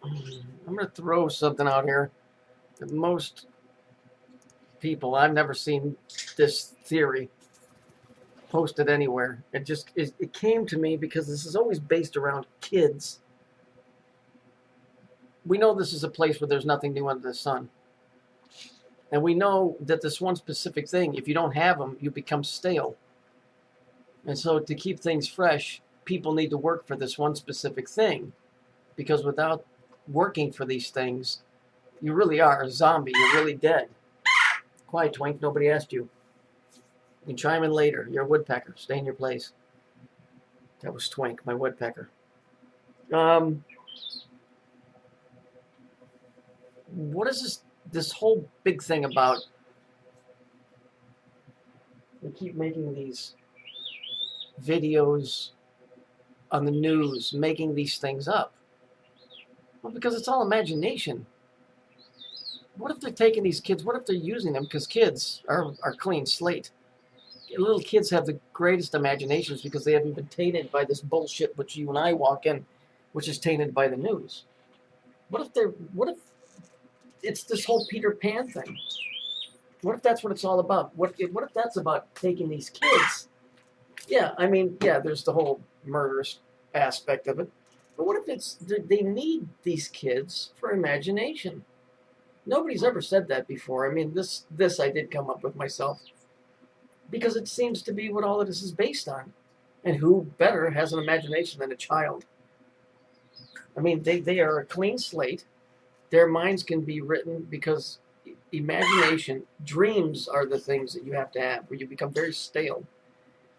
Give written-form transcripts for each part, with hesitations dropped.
I'm going to throw something out here that most people, I've never seen this theory posted anywhere. It came to me because this is always based around kids. We know this is a place where there's nothing new under the sun. And we know that this one specific thing, if you don't have them, you become stale. And so to keep things fresh, people need to work for this one specific thing. Because without working for these things, you really are a zombie. You're really dead. Quiet, Twink. Nobody asked you. You can chime in later. You're a woodpecker. Stay in your place. That was Twink, my woodpecker. What is this whole big thing about? They keep making these videos on the news, making these things up. Well, because it's all imagination. What if they're taking these kids? What if they're using them? Because kids are clean slate. Little kids have the greatest imaginations because they haven't been tainted by this bullshit which you and I walk in, which is tainted by the news. What if it's this whole Peter Pan thing? What if that's what it's all about? What if that's about taking these kids? Yeah, I mean, yeah, there's the whole murderous aspect of it. But what if they need these kids for imagination? Nobody's ever said that before. I mean, this I did come up with myself. Because it seems to be what all of this is based on. And who better has an imagination than a child? I mean, they are a clean slate. Their minds can be written because imagination, dreams are the things that you have to have, where you become very stale.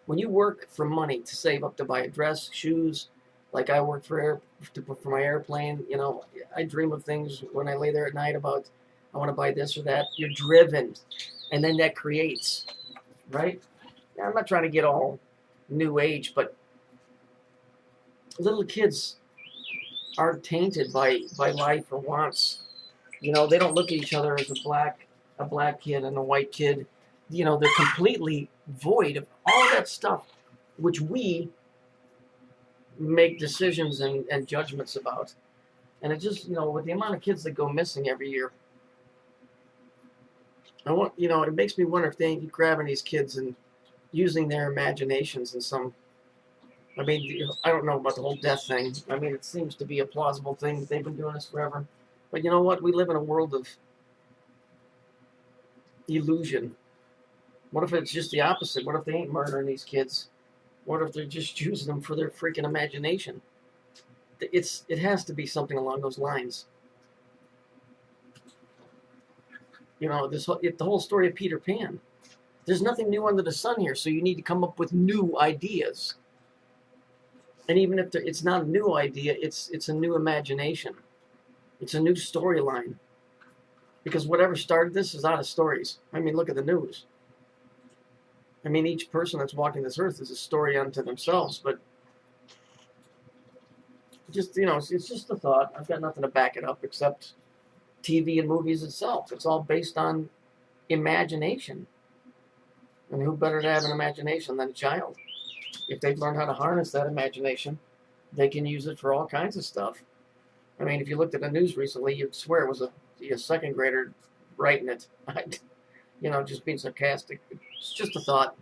When you work for money to save up to buy a dress, shoes, like I work for my airplane, you know, I dream of things when I lay there at night about, I want to buy this or that. You're driven. And then that creates, right? Now, I'm not trying to get all new age, but little kids are tainted by life or wants. You know, they don't look at each other as a black kid and a white kid. You know, they're completely void of all that stuff which we make decisions and judgments about. And it just, you know, with the amount of kids that go missing every year, it makes me wonder if they ain't grabbing these kids and using their imaginations in some. I mean, I don't know about the whole death thing. I mean, it seems to be a plausible thing. They've been doing this forever. But you know what? We live in a world of illusion. What if it's just the opposite? What if they ain't murdering these kids? What if they're just using them for their freaking imagination? It has to be something along those lines. You know, the whole story of Peter Pan. There's nothing new under the sun here, so you need to come up with new ideas. And even if it's not a new idea, it's a new imagination. It's a new storyline. Because whatever started this is out of stories. I mean, look at the news. I mean, each person that's walking this earth is a story unto themselves, but just, you know, it's just a thought. I've got nothing to back it up except TV and movies itself. It's all based on imagination. And who better to have an imagination than a child? If they've learned how to harness that imagination, they can use it for all kinds of stuff. I mean, if you looked at the news recently, you'd swear it was a second grader writing it. You know, just being sarcastic. It's just a thought.